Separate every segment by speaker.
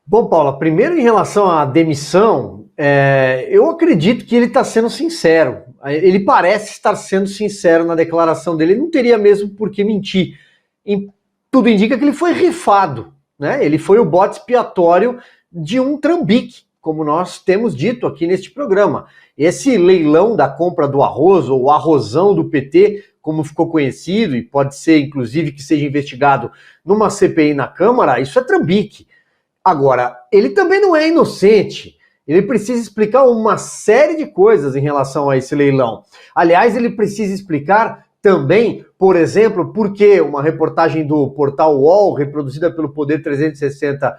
Speaker 1: Bom, Paula, primeiro em relação à demissão, eu acredito que ele está sendo sincero. Ele parece estar sendo sincero na declaração dele. Ele não teria mesmo por que mentir. E tudo indica que ele foi rifado, né? Ele foi o bode expiatório de um trambique, como nós temos dito aqui neste programa. Esse leilão da compra do arroz, ou o arrozão do PT, como ficou conhecido, e pode ser, inclusive, que seja investigado numa CPI na Câmara, isso é trambique. Agora, ele também não é inocente. Ele precisa explicar uma série de coisas em relação a esse leilão. Aliás, ele precisa explicar também, por exemplo, por que uma reportagem do portal UOL, reproduzida pelo Poder 360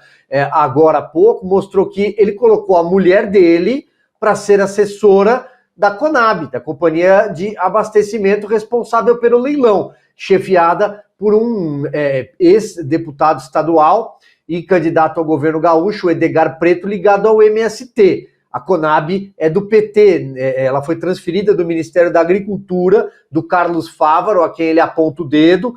Speaker 1: agora há pouco, mostrou que ele colocou a mulher dele para ser assessora da Conab, da companhia de abastecimento responsável pelo leilão, chefiada por um ex-deputado estadual e candidato ao governo gaúcho, Edgar Preto, ligado ao MST. A Conab é do PT, ela foi transferida do Ministério da Agricultura, do Carlos Fávaro, a quem ele aponta o dedo,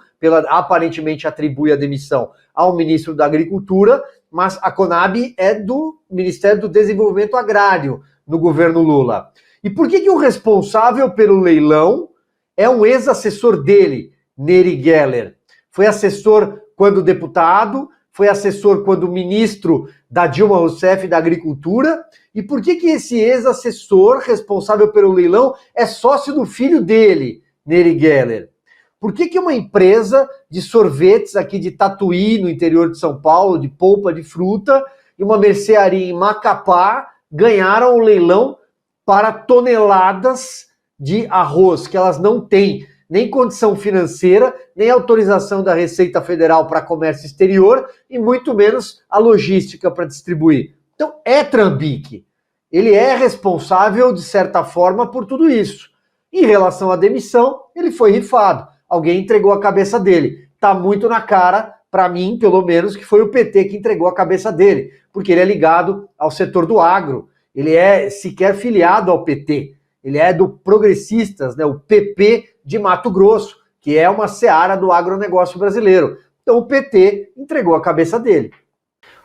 Speaker 1: aparentemente atribui a demissão ao ministro da Agricultura, mas a Conab é do Ministério do Desenvolvimento Agrário, no governo Lula. E por que o responsável pelo leilão é um ex-assessor dele, Neri Geller? Foi assessor quando deputado, foi assessor quando ministro da Dilma Rousseff da Agricultura. E por que esse ex-assessor responsável pelo leilão é sócio do filho dele, Neri Geller? Por que uma empresa de sorvetes aqui de Tatuí, no interior de São Paulo, de polpa de fruta, e uma mercearia em Macapá ganharam o leilão para toneladas de arroz, que elas não têm nem condição financeira, nem autorização da Receita Federal para comércio exterior e muito menos a logística para distribuir. Então é trambique. Ele é responsável, de certa forma, por tudo isso. Em relação à demissão, ele foi rifado. Alguém entregou a cabeça dele. Está muito na cara, para mim, pelo menos, que foi o PT que entregou a cabeça dele, porque ele é ligado ao setor do agro. Ele é sequer filiado ao PT. Ele é do Progressistas, né, o PP de Mato Grosso, que é uma seara do agronegócio brasileiro. Então o PT entregou a cabeça dele.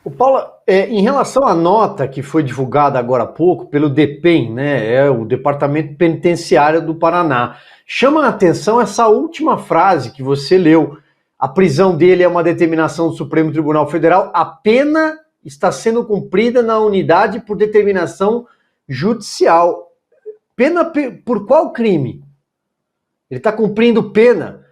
Speaker 1: O Paulo, em relação à nota que foi divulgada agora há pouco pelo DEPEN, né, o Departamento Penitenciário do Paraná, chama a atenção essa última frase que você leu. A prisão dele é uma determinação do Supremo Tribunal Federal, a pena está sendo cumprida na unidade por determinação judicial. Pena por qual crime? Ele está cumprindo pena.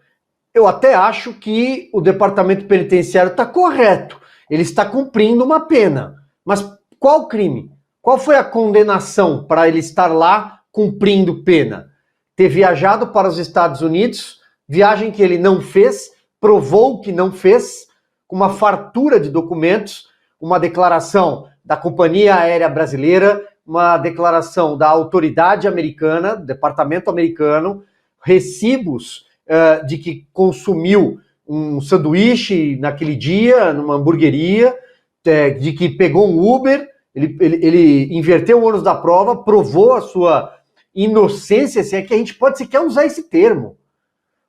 Speaker 1: Eu até acho que o Departamento Penitenciário está correto. Ele está cumprindo uma pena. Mas qual crime? Qual foi a condenação para ele estar lá cumprindo pena? Ter viajado para os Estados Unidos, viagem que ele não fez, provou que não fez, com uma fartura de documentos, uma declaração da Companhia Aérea Brasileira, uma declaração da autoridade americana, departamento americano, recibos de que consumiu um sanduíche naquele dia, numa hamburgueria, de que pegou um Uber, ele inverteu o ônus da prova, provou a sua inocência, se é que a gente pode sequer usar esse termo.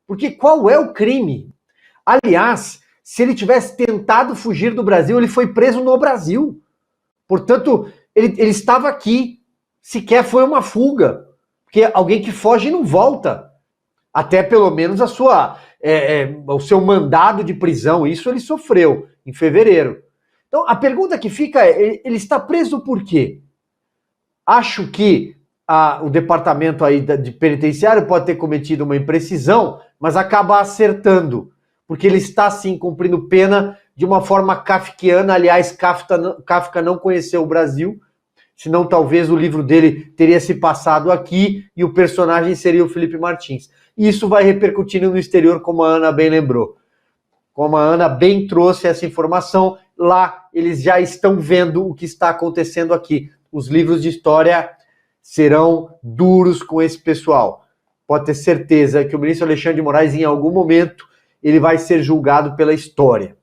Speaker 1: Porque qual é o crime? Aliás, se ele tivesse tentado fugir do Brasil, ele foi preso no Brasil. Portanto, ele estava aqui. Sequer foi uma fuga. Porque alguém que foge não volta. Até pelo menos o seu mandado de prisão. Isso ele sofreu em fevereiro. Então, a pergunta que fica é, ele está preso por quê? Acho que o departamento aí de penitenciário pode ter cometido uma imprecisão, mas acaba acertando. Porque ele está, sim, cumprindo pena de uma forma kafkiana. Aliás, Kafka não conheceu o Brasil, senão talvez o livro dele teria se passado aqui e o personagem seria o Felipe Martins. E isso vai repercutindo no exterior, como a Ana bem lembrou. Como a Ana bem trouxe essa informação, lá eles já estão vendo o que está acontecendo aqui. Os livros de história serão duros com esse pessoal. Pode ter certeza que o ministro Alexandre de Moraes, em algum momento, ele vai ser julgado pela história.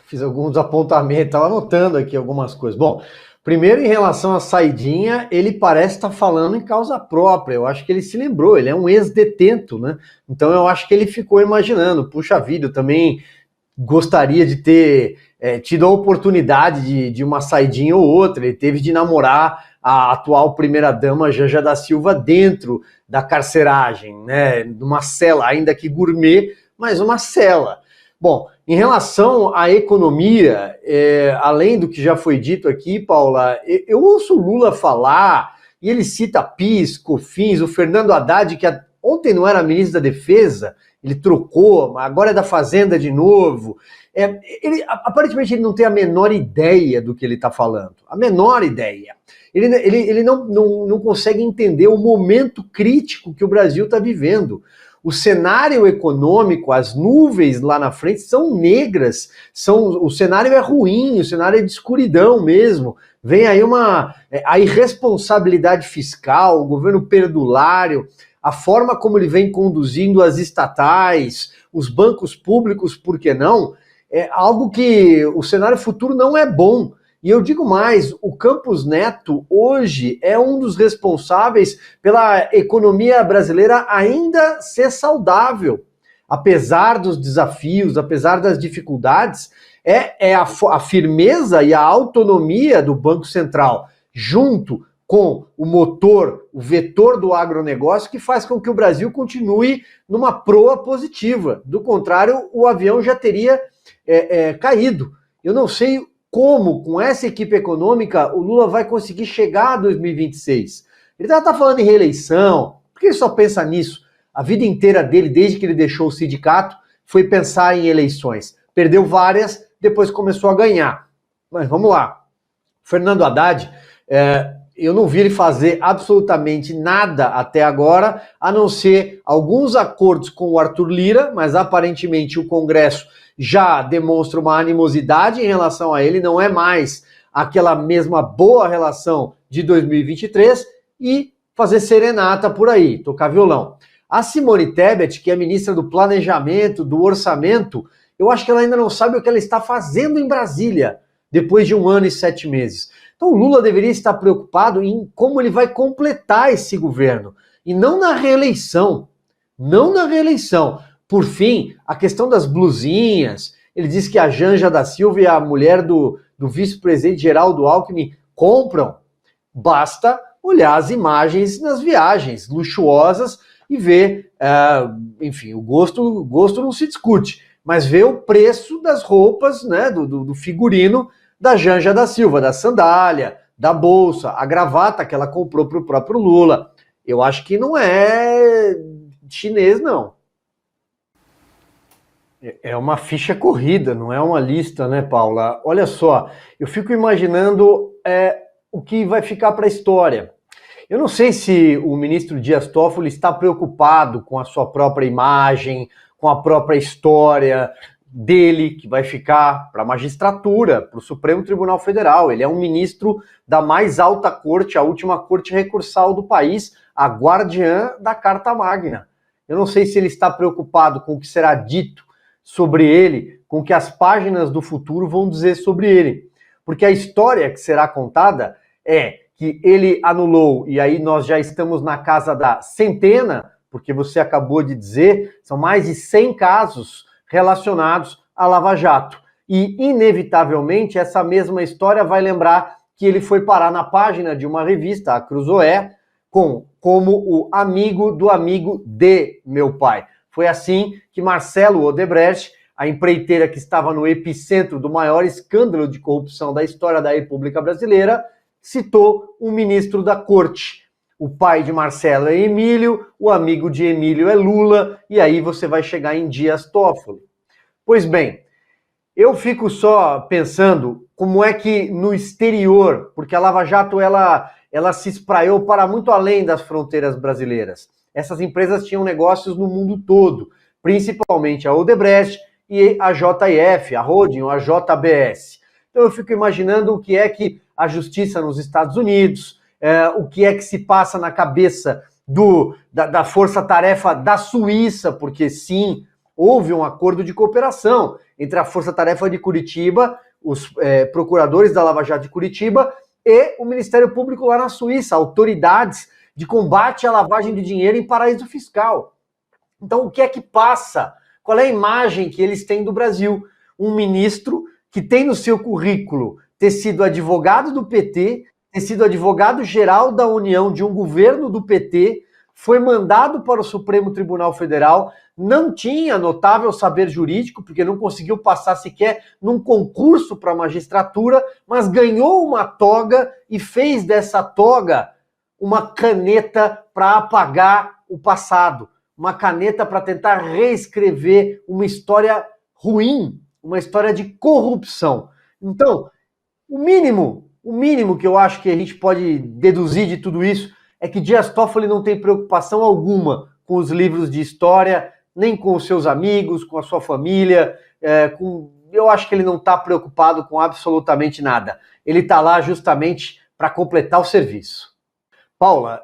Speaker 1: Fiz alguns apontamentos, estava anotando aqui algumas coisas. Bom, primeiro em relação à saidinha, ele parece estar falando em causa própria. Eu acho que ele se lembrou, ele é um ex-detento, né? Então eu acho que ele ficou imaginando, puxa vida, eu também gostaria de ter tido a oportunidade de uma saidinha ou outra. Ele teve de namorar a atual primeira-dama Janja da Silva dentro da carceragem, né? Numa cela, ainda que gourmet, mas uma cela. Bom, em relação à economia, além do que já foi dito aqui, Paula, eu ouço o Lula falar, e ele cita PIS, COFINS, o Fernando Haddad, que ontem não era ministro da Defesa, ele trocou, agora é da Fazenda de novo. Aparentemente ele não tem a menor ideia do que ele está falando, a menor ideia. Ele não consegue entender o momento crítico que o Brasil está vivendo. O cenário econômico, as nuvens lá na frente são negras, o cenário é ruim, o cenário é de escuridão mesmo. Vem aí a irresponsabilidade fiscal, o governo perdulário, a forma como ele vem conduzindo as estatais, os bancos públicos, por que não? É algo que o cenário futuro não é bom. E eu digo mais, o Campos Neto hoje é um dos responsáveis pela economia brasileira ainda ser saudável. Apesar dos desafios, apesar das dificuldades, a firmeza e a autonomia do Banco Central, junto com o motor, o vetor do agronegócio, que faz com que o Brasil continue numa proa positiva. Do contrário, o avião já teria caído. Eu não sei como, com essa equipe econômica, o Lula vai conseguir chegar a 2026. Ele está falando em reeleição, porque ele só pensa nisso. A vida inteira dele, desde que ele deixou o sindicato, foi pensar em eleições. Perdeu várias, depois começou a ganhar. Mas vamos lá. Fernando Haddad, eu não vi ele fazer absolutamente nada até agora, a não ser alguns acordos com o Arthur Lira, mas aparentemente o Congresso já demonstra uma animosidade em relação a ele, não é mais aquela mesma boa relação de 2023, e fazer serenata por aí, tocar violão. A Simone Tebet, que é ministra do Planejamento, do Orçamento, eu acho que ela ainda não sabe o que ela está fazendo em Brasília, depois de 1 ano e 7 meses. Então o Lula deveria estar preocupado em como ele vai completar esse governo, e não na reeleição. Não na reeleição. Por fim, a questão das blusinhas, ele diz que a Janja da Silva e a mulher do vice-presidente Geraldo Alckmin compram. Basta olhar as imagens nas viagens luxuosas e ver, enfim, o gosto não se discute, mas ver o preço das roupas, né, do figurino da Janja da Silva, da sandália, da bolsa, a gravata que ela comprou para o próprio Lula. Eu acho que não é chinês, não. É uma ficha corrida, não é uma lista, né, Paula? Olha só, eu fico imaginando o que vai ficar para a história. Eu não sei se o ministro Dias Toffoli está preocupado com a sua própria imagem, com a própria história dele, que vai ficar para a magistratura, para o Supremo Tribunal Federal. Ele é um ministro da mais alta corte, a última corte recursal do país, a guardiã da Carta Magna. Eu não sei se ele está preocupado com o que será dito sobre ele, com o que as páginas do futuro vão dizer sobre ele. Porque a história que será contada é que ele anulou, e aí nós já estamos na casa da centena, porque você acabou de dizer, são mais de 100 casos relacionados à Lava Jato. E, inevitavelmente, essa mesma história vai lembrar que ele foi parar na página de uma revista, a Cruzoé, como o amigo do amigo de meu pai. Foi assim que Marcelo Odebrecht, a empreiteira que estava no epicentro do maior escândalo de corrupção da história da República Brasileira, citou um ministro da corte. O pai de Marcelo é Emílio, o amigo de Emílio é Lula, e aí você vai chegar em Dias Toffoli. Pois bem, eu fico só pensando como é que no exterior, porque a Lava Jato ela se espraiou para muito além das fronteiras brasileiras. Essas empresas tinham negócios no mundo todo, principalmente a Odebrecht e a JF, a Holding, a JBS. Então eu fico imaginando o que é que a justiça nos Estados Unidos, o que é que se passa na cabeça da força-tarefa da Suíça, porque sim, houve um acordo de cooperação entre a força-tarefa de Curitiba, os procuradores da Lava Jato de Curitiba e o Ministério Público lá na Suíça, autoridades de combate à lavagem de dinheiro em paraíso fiscal. Então, o que é que passa? Qual é a imagem que eles têm do Brasil? Um ministro que tem no seu currículo ter sido advogado do PT, ter sido advogado-geral da União de um governo do PT, foi mandado para o Supremo Tribunal Federal, não tinha notável saber jurídico, porque não conseguiu passar sequer num concurso para a magistratura, mas ganhou uma toga e fez dessa toga uma caneta para apagar o passado, uma caneta para tentar reescrever uma história ruim, uma história de corrupção. Então, o mínimo que eu acho que a gente pode deduzir de tudo isso é que Dias Toffoli não tem preocupação alguma com os livros de história, nem com os seus amigos, com a sua família, eu acho que ele não está preocupado com absolutamente nada. Ele está lá justamente para completar o serviço. Paula,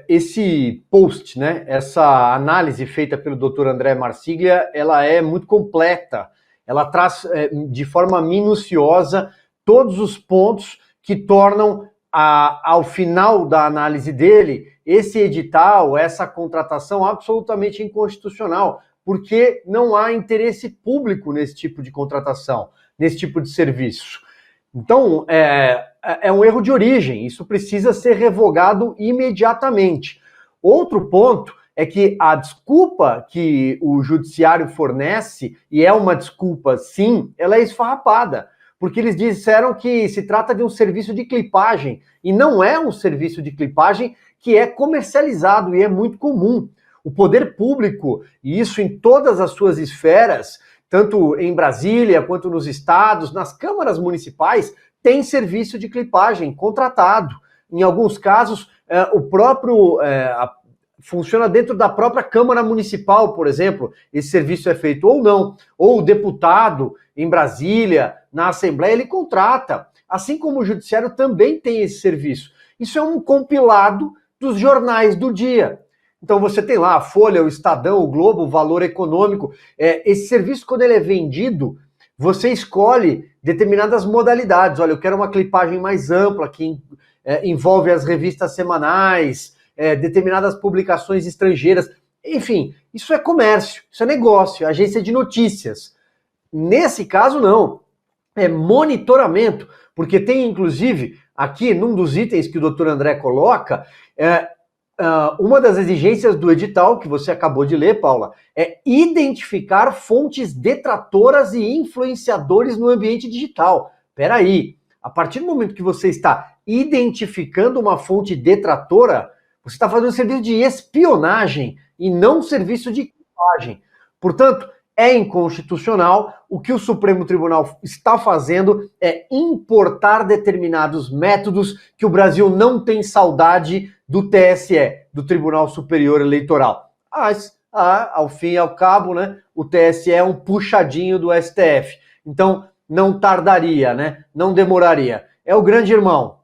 Speaker 1: esse post, né, essa análise feita pelo Dr. André Marsiglia, ela é muito completa. Ela traz de forma minuciosa todos os pontos que tornam, ao final da análise dele, esse edital, essa contratação absolutamente inconstitucional, porque não há interesse público nesse tipo de contratação, nesse tipo de serviço. Então, é um erro de origem, isso precisa ser revogado imediatamente. Outro ponto é que a desculpa que o judiciário fornece, e é uma desculpa sim, ela é esfarrapada, porque eles disseram que se trata de um serviço de clipagem, e não é um serviço de clipagem que é comercializado e é muito comum. O poder público, e isso em todas as suas esferas, tanto em Brasília quanto nos estados, nas câmaras municipais, tem serviço de clipagem contratado. Em alguns casos, o próprio funciona dentro da própria Câmara Municipal, por exemplo, esse serviço é feito ou não. Ou o deputado em Brasília, na Assembleia, ele contrata. Assim como o Judiciário também tem esse serviço. Isso é um compilado dos jornais do dia. Então você tem lá a Folha, o Estadão, o Globo, o Valor Econômico. Esse serviço, quando ele é vendido, você escolhe determinadas modalidades. Olha, eu quero uma clipagem mais ampla, que envolve as revistas semanais, determinadas publicações estrangeiras. Enfim, isso é comércio, isso é negócio, agência de notícias. Nesse caso, não. É monitoramento, porque tem, inclusive, aqui, num dos itens que o Dr. André coloca, uma das exigências do edital, que você acabou de ler, Paula, é identificar fontes detratoras e influenciadores no ambiente digital. Peraí, a partir do momento que você está identificando uma fonte detratora, você está fazendo um serviço de espionagem e não um serviço de clipagem. Portanto, é inconstitucional. O que o Supremo Tribunal está fazendo é importar determinados métodos que o Brasil não tem saudade do TSE, do Tribunal Superior Eleitoral. Mas, ao fim e ao cabo, né, o TSE é um puxadinho do STF. Então, não tardaria, né? Não demoraria. É o grande irmão.